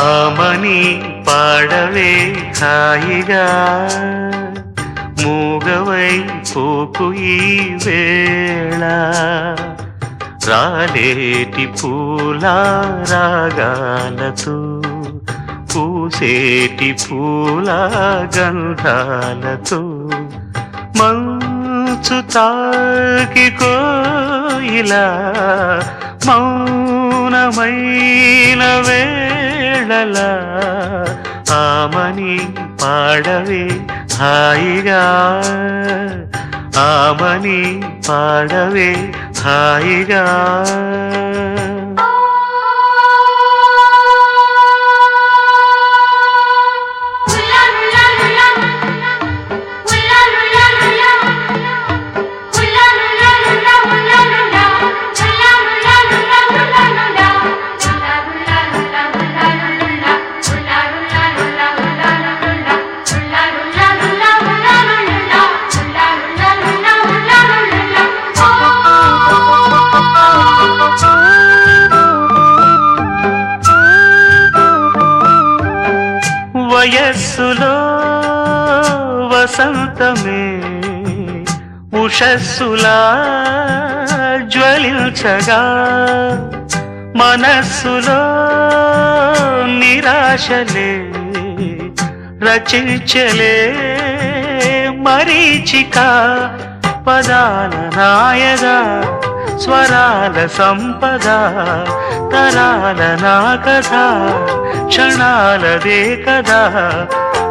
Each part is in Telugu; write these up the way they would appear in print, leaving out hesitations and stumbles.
ఆమని పాడవే హాయిగా మూగవై పోకు ఈ వేళ రాలేటి పూల రాగాలతో పూసేటి పూల గంధాలతో మంచు తాకి కోయిలా మౌనమైన వేళలా ఆమని పాడవే హాయిగా ఆమని పాడవే హాయిగా వయస్సులో వసంతమే ఉషస్సులా జ్వలించగా మనస్సులో నిరాశలే రచించలే మరీచిక పదాల నాయగా స్వరాల సంపద తరాల నా కథ క్షణాలదే కదా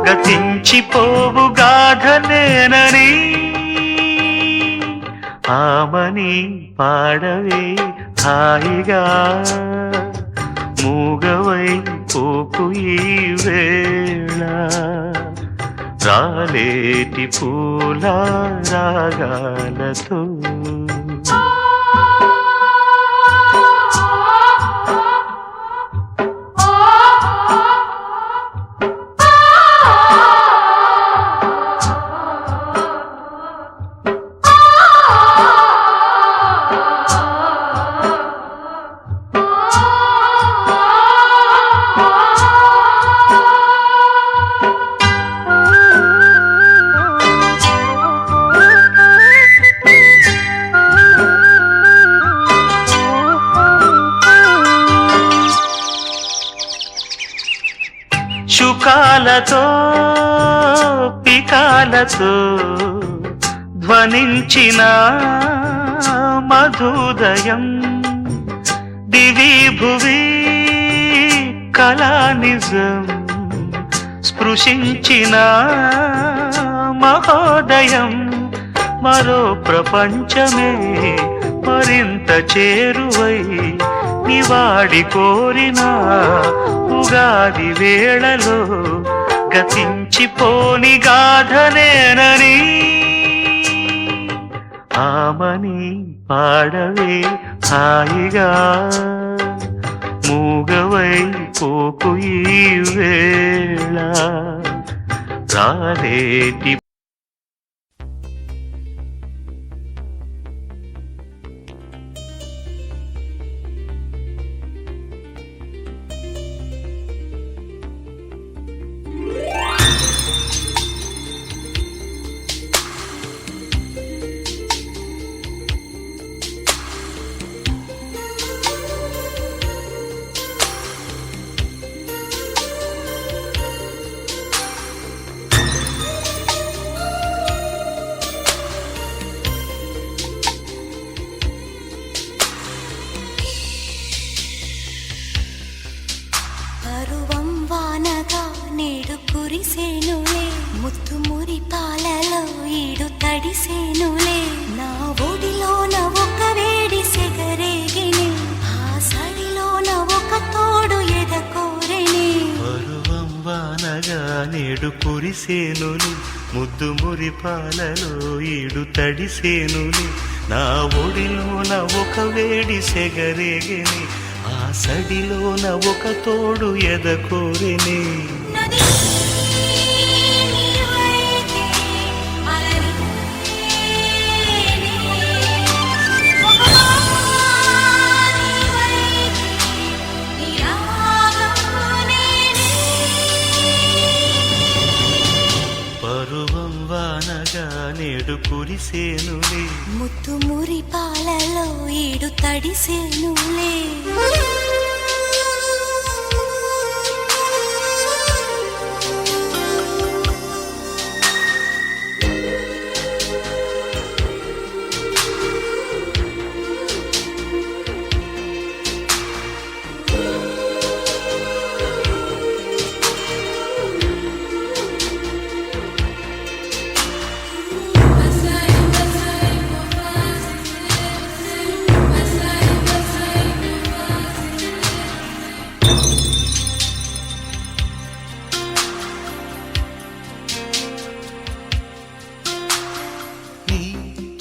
గతించిపోవు గాథనేనని ఆమని పాడవే హాయిగా మూగవై పోకు ఈ వేళ రాలేటి పూల రాగాలతో శుకాలతో పికాలతో ధ్వనించిన మధుదయం దివి భువి కళానిజం స్పృశించిన మహోదయం మరో ప్రపంచమే మరింత చేరువై నివాడి కోరిన ఉగాది వేళలో గతించిపోని గాథనేనని ఆమని పాడవే హాయిగా మూగవై పోకు ఈ వేళ రాలేటి కురిసేనులే ముత్తు మురి పాలలో ఈడు తడిసేనులే నా ఒడిలోన ఒక వేడి సెగరేగిని ఆ సడిలోన ఒక తోడు ఎదకోరెని పరువం వానగా నేడు కురిసేనులే ముద్దు మురి పాలలో ఈడు తడిసేనులే నా ఒడిలోన ఒక వేడి సెగరేగిని ఆ సడిలోన ఒక తోడు ఎదకోరెని Yeah. నేడు కురిసేనులే ముత్తు మురి పాలలో ఈడు తడిసేనులే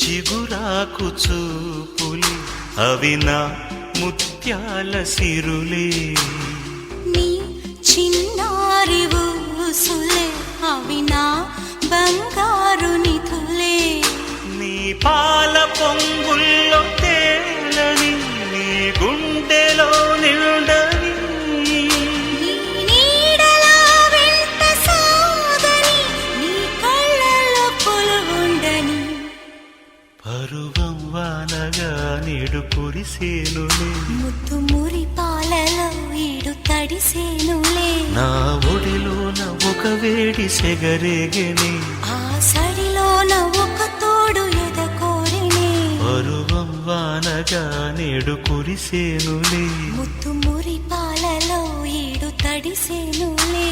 చిగురాకు చూపులే అవి నా ముత్యాల సిరులే నీ చిన్నారి ఊసులే అవి నా బంగారు నిధులే నీ పాల పొంగుల్లో తేలని నీ గుండెలో నిండని నీ నీడలా వెంట సాగని నీ కళ్ళలో కొలువుండని పరువం వానగా నేడు కురిసేనులే ముత్తు మురి పాలలో ఈడు తడిసేనులే నా ఒడిలోన ఒక వేడి సెగరేగెనే ఆ సడిలోన ఒక తోడు ఎదకోరినే పరువం వానగా నేడు కురిసేనులే ముత్తు మురి పాలలో ఈడు తడిసేనులే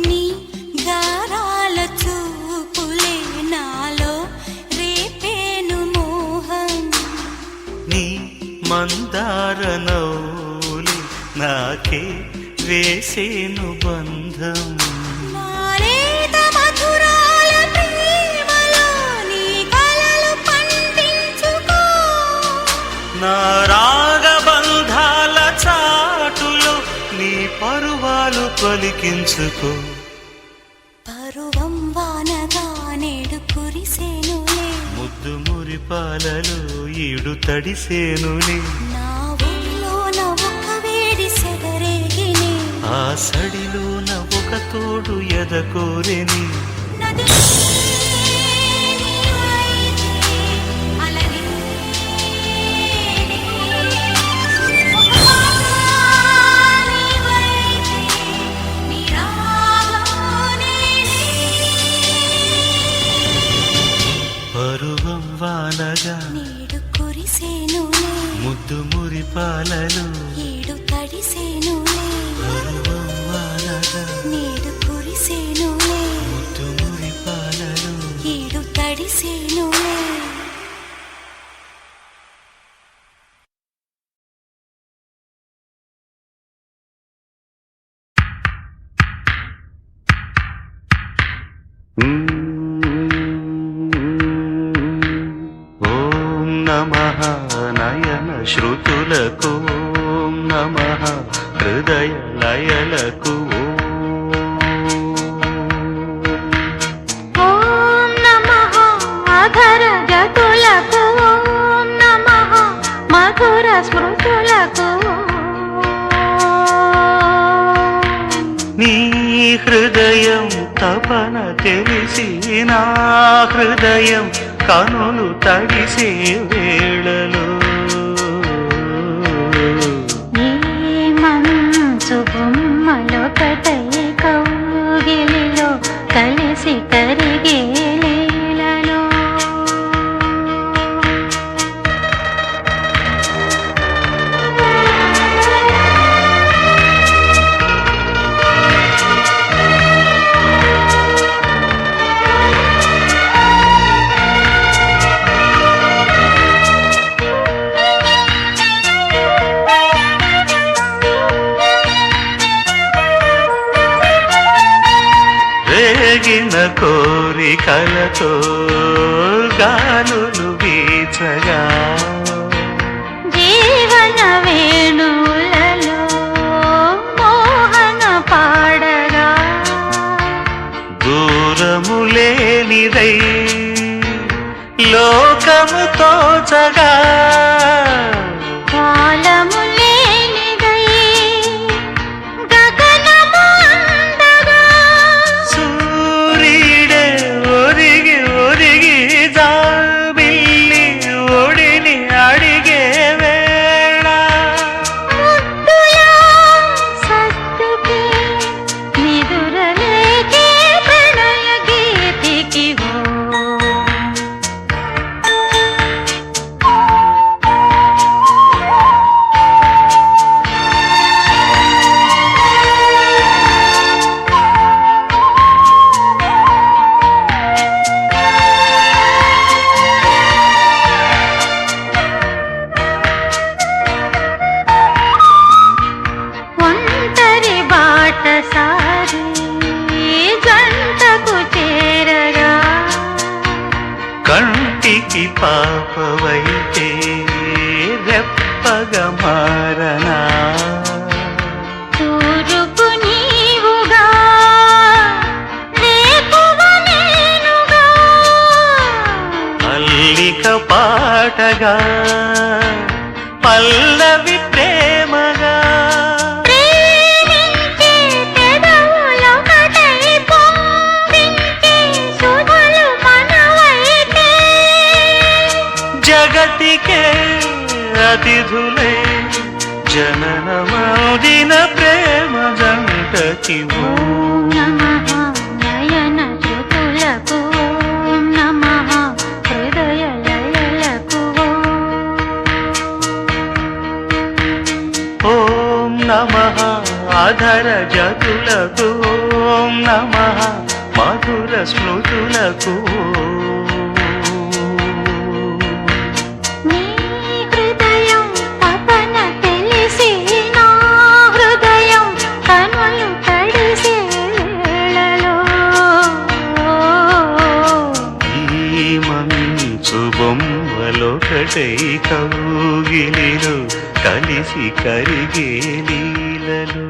నీ గారాల చూపులే నాలో రేపేను మోహం నీ మందార నౌలి నాకే వేసేను బంధం మారేత మధురాల ప్రేమలో నీ కలలు పండించుకో నా రాగబంధాల చాటులో నీ పరువాలు పలికించుకో పరువం వానగా నేడు కురిసేనులే ముద్దు మురి పాలలో ఈడు తడిసేనులే నా ఒడిలోన ఒక వేడి సెగరేగిని ఆ సడిలోన ఒక తోడు ఎదకోరెని నది నీవైతే అలనే ఒక పాట నీవైతే నీ రాగంలోనే పరువం వానగా నేడు కురిసేనులే ముద్దు మురి పాలలో ఈడు తడిసేనులే పరువం వానగా నేడు కురిసేనులే ముద్దు మురి పాలలో ఈడు తడిసేనులే ఓం నమః నయన శ్రుతులకు ఓం నమః హృదయ లయలకు ఓం నమః అధర గతులకు ఓం నమః మధుర స్మృతులకు నీ హృదయం తపన తెలిసి నా హృదయం కనులు తడిసే వేళలో ఈ మంచు బొమ్మలొకటై కౌగిలిలో కలిసి కరిగే లీలలో కలతో గాలులు వీచగా జీవన వేణువులలో మోహన పాడగా దూరము లేనిదై లోకము తోచగా కాలము లేనిదై గగనము అందగా సూర్యుడే ఒరిగి ఒరిగి జాబిల్లి ఒడిని అడిగే వేళ ముద్దుల సత్తుకి నిదురలేకే ప్రణయ గీతికి ఒంటరి బాట సారి జంటకు చేరగా కంటికి పాపవైతే రెప్పగ మారనా తూరుపు నీవుగా రేపువ నేనుగా అల్లిక పాటగా పల్లవి ప్రేమగా ప్రేమించే పెదవులొకటై పొంగించే సుధలు మనవైతే జగతికే అతిథులే జననమౌదిన ప్రేమ జంటకి ఓం నమః నయన జ్యోతులకు ఓం నమః హృదయ లయలకు ఓం నమః అధర జతులకు ఓం నమః మధుర స్మృతులకు నీ హృదయం తపన తెలిసి నా హృదయం కనులు తడిసే వేళలో ఈ మంచు బొమ్మలొకటై కౌగిలిలో కలిసి కరిగే లీలలో